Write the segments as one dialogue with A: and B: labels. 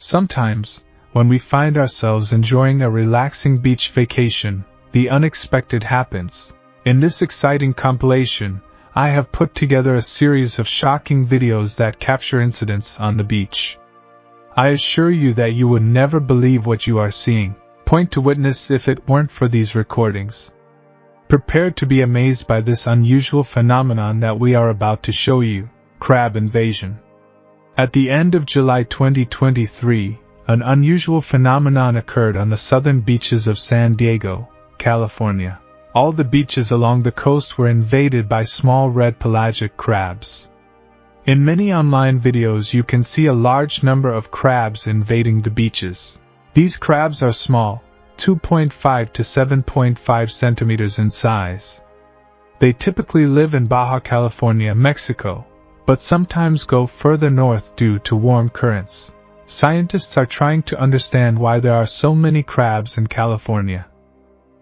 A: Sometimes, when we find ourselves enjoying a relaxing beach vacation, the unexpected happens. In this exciting compilation, I have put together a series of shocking videos that capture incidents on the beach. I assure you that you would never believe what you are seeing. Point to witness if it weren't for these recordings. Prepare to be amazed by this unusual phenomenon that we are about to show you: crab invasion. At the end of July 2023, an unusual phenomenon occurred on the southern beaches of San Diego, California. All the beaches along the coast were invaded by small red pelagic crabs. In many online videos you can see a large number of crabs invading the beaches. These crabs are small, 2.5 to 7.5 centimeters in size. They typically live in Baja California, Mexico, but sometimes go further north due to warm currents. Scientists are trying to understand why there are so many crabs in California.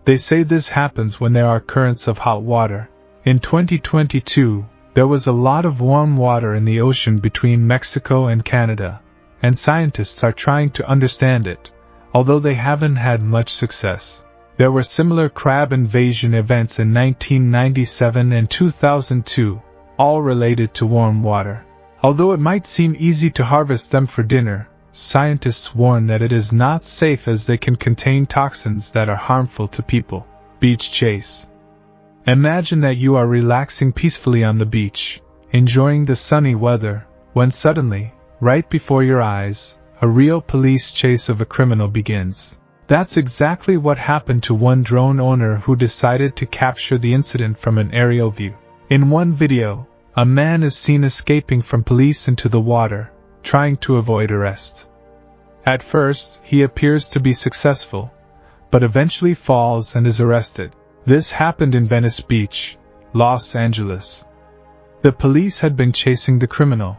A: They say this happens when there are currents of hot water. In 2022, there was a lot of warm water in the ocean between Mexico and Canada, and scientists are trying to understand it, although they haven't had much success. There were similar crab invasion events in 1997 and 2002, all related to warm water. Although it might seem easy to harvest them for dinner, scientists warn that it is not safe as they can contain toxins that are harmful to people. Beach chase. Imagine that you are relaxing peacefully on the beach, enjoying the sunny weather, when suddenly, right before your eyes, a real police chase of a criminal begins. That's exactly what happened to one drone owner who decided to capture the incident from an aerial view. In one video, a man is seen escaping from police into the water, trying to avoid arrest. At first, he appears to be successful, but eventually falls and is arrested. This happened in Venice Beach, Los Angeles. The police had been chasing the criminal,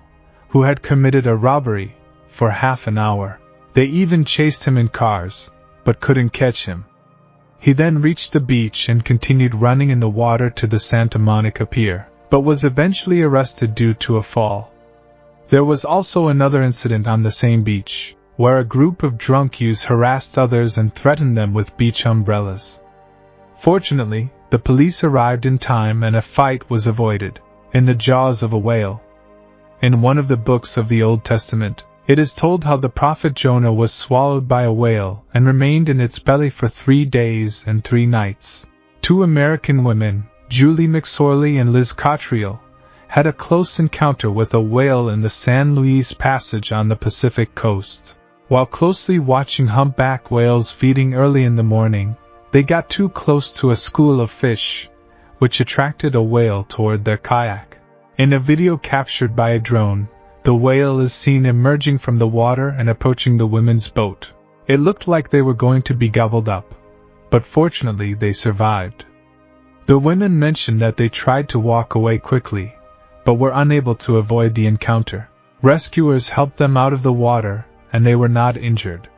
A: who had committed a robbery, for half an hour. They even chased him in cars, but couldn't catch him. He then reached the beach and continued running in the water to the Santa Monica Pier, but was eventually arrested due to a fall. There was also another incident on the same beach, where a group of drunk youths harassed others and threatened them with beach umbrellas. Fortunately, the police arrived in time and a fight was avoided. In the jaws of a whale. In one of the books of the Old Testament, it is told how the prophet Jonah was swallowed by a whale and remained in its belly for 3 days and 3 nights. 2 American women, Julie McSorley and Liz Cottrell, had a close encounter with a whale in the San Luis Passage on the Pacific coast. While closely watching humpback whales feeding early in the morning, they got too close to a school of fish, which attracted a whale toward their kayak. In a video captured by a drone, the whale is seen emerging from the water and approaching the women's boat. It looked like they were going to be gobbled up, but fortunately they survived. The women mentioned that they tried to walk away quickly, but were unable to avoid the encounter. Rescuers helped them out of the water, and they were not injured.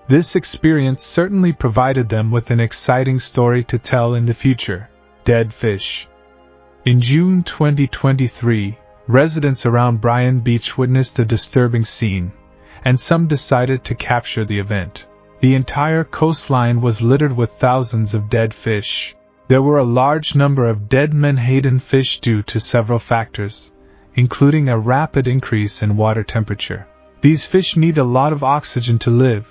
A: This experience certainly provided them with an exciting story to tell in the future. Dead fish. In June 2023, residents around Bryan Beach witnessed a disturbing scene, and some decided to capture the event. The entire coastline was littered with thousands of dead fish. There were a large number of dead menhaden fish due to several factors, including a rapid increase in water temperature. These fish need a lot of oxygen to live,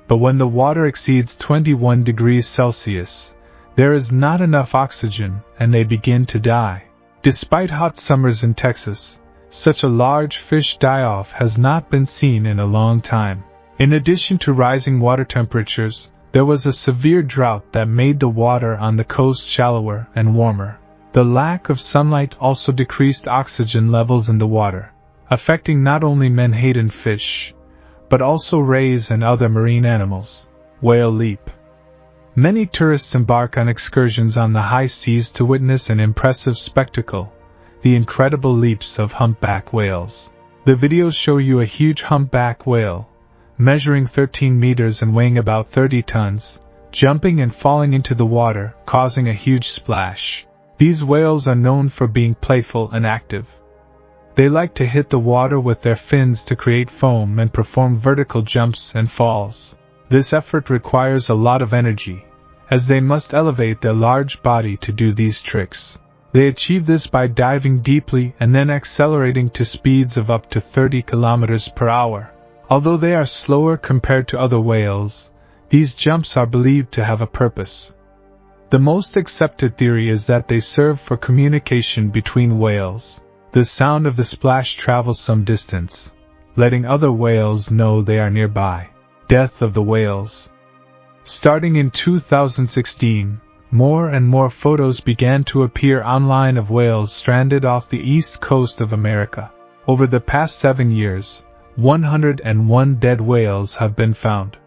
A: but when the water exceeds 21 degrees Celsius, there is not enough oxygen and they begin to die. Despite hot summers in Texas, such a large fish die-off has not been seen in a long time. In addition to rising water temperatures, there was a severe drought that made the water on the coast shallower and warmer. The lack of sunlight also decreased oxygen levels in the water, affecting not only menhaden fish, but also rays and other marine animals. Whale leap. Many tourists embark on excursions on the high seas to witness an impressive spectacle, the incredible leaps of humpback whales. The videos show you a huge humpback whale, measuring 13 meters and weighing about 30 tons, jumping and falling into the water, causing a huge splash. These whales are known for being playful and active. They like to hit the water with their fins to create foam and perform vertical jumps and falls. This effort requires a lot of energy, as they must elevate their large body to do these tricks. They achieve this by diving deeply and then accelerating to speeds of up to 30 kilometers per hour. Although they are slower compared to other whales, these jumps are believed to have a purpose. The most accepted theory is that they serve for communication between whales. The sound of the splash travels some distance, letting other whales know they are nearby. Death of the whales. Starting in 2016, more and more photos began to appear online of whales stranded off the east coast of America. Over the past 7 years, 101 dead whales have been found.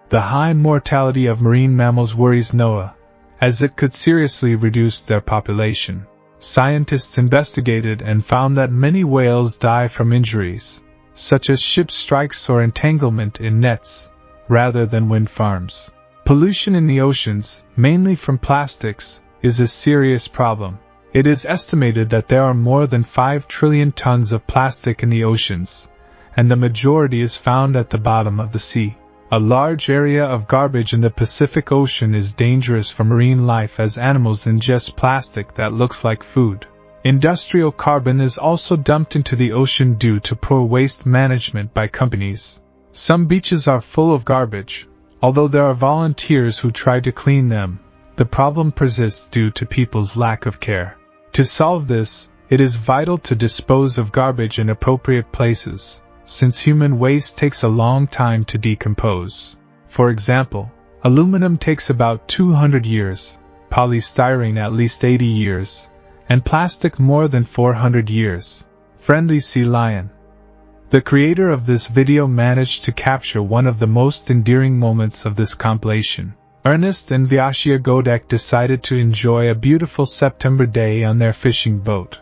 A: The high mortality of marine mammals worries NOAA, as it could seriously reduce their population. Scientists investigated and found that many whales die from injuries, such as ship strikes or entanglement in nets, rather than wind farms. Pollution in the oceans, mainly from plastics, is a serious problem. It is estimated that there are more than 5 trillion tons of plastic in the oceans, and the majority is found at the bottom of the sea. A large area of garbage in the Pacific Ocean is dangerous for marine life as animals ingest plastic that looks like food. Industrial carbon is also dumped into the ocean due to poor waste management by companies. Some beaches are full of garbage. Although there are volunteers who try to clean them, the problem persists due to people's lack of care. To solve this, it is vital to dispose of garbage in appropriate places, since human waste takes a long time to decompose. For example, aluminum takes about 200 years, polystyrene at least 80 years, and plastic more than 400 years. Friendly sea lion. The creator of this video managed to capture one of the most endearing moments of this compilation. Ernest and Vyashia Godek decided to enjoy a beautiful September day on their fishing boat.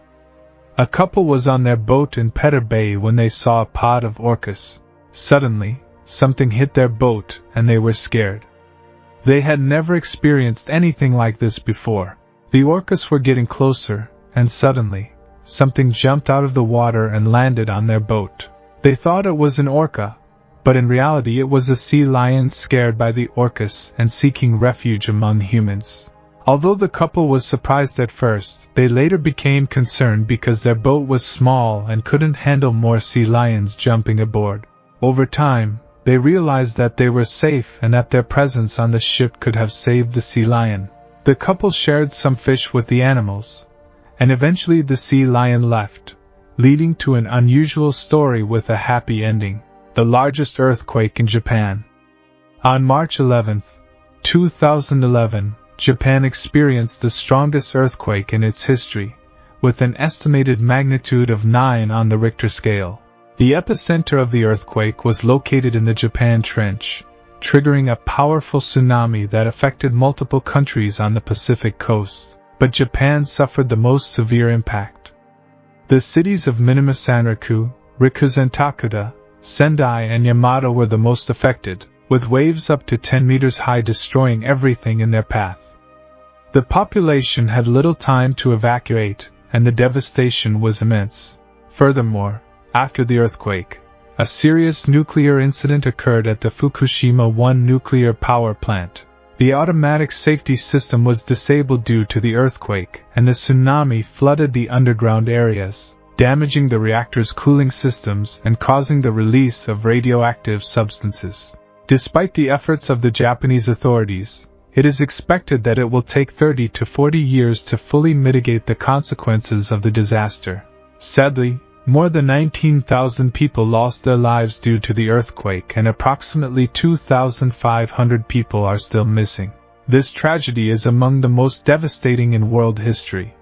A: A couple was on their boat in Petter Bay when they saw a pod of orcas. Suddenly, something hit their boat and they were scared. They had never experienced anything like this before. The orcas were getting closer, and suddenly, something jumped out of the water and landed on their boat. They thought it was an orca, but in reality it was a sea lion scared by the orcas and seeking refuge among humans. Although the couple was surprised at first, they later became concerned because their boat was small and couldn't handle more sea lions jumping aboard. Over time, they realized that they were safe and that their presence on the ship could have saved the sea lion. The couple shared some fish with the animals, and eventually the sea lion left, leading to an unusual story with a happy ending. The largest earthquake in Japan. On March 11, 2011, Japan experienced the strongest earthquake in its history, with an estimated magnitude of 9 on the Richter scale. The epicenter of the earthquake was located in the Japan Trench, triggering a powerful tsunami that affected multiple countries on the Pacific coast, but Japan suffered the most severe impact. The cities of Minami Sanraku, Rikuzen-Takuta, Sendai and Yamata were the most affected, with waves up to 10 meters high destroying everything in their path. The population had little time to evacuate, and the devastation was immense. Furthermore, after the earthquake, a serious nuclear incident occurred at the Fukushima 1 nuclear power plant. The automatic safety system was disabled due to the earthquake, and the tsunami flooded the underground areas, damaging the reactor's cooling systems and causing the release of radioactive substances. Despite the efforts of the Japanese authorities, it is expected that it will take 30 to 40 years to fully mitigate the consequences of the disaster. Sadly, more than 19,000 people lost their lives due to the earthquake and approximately 2,500 people are still missing. This tragedy is among the most devastating in world history.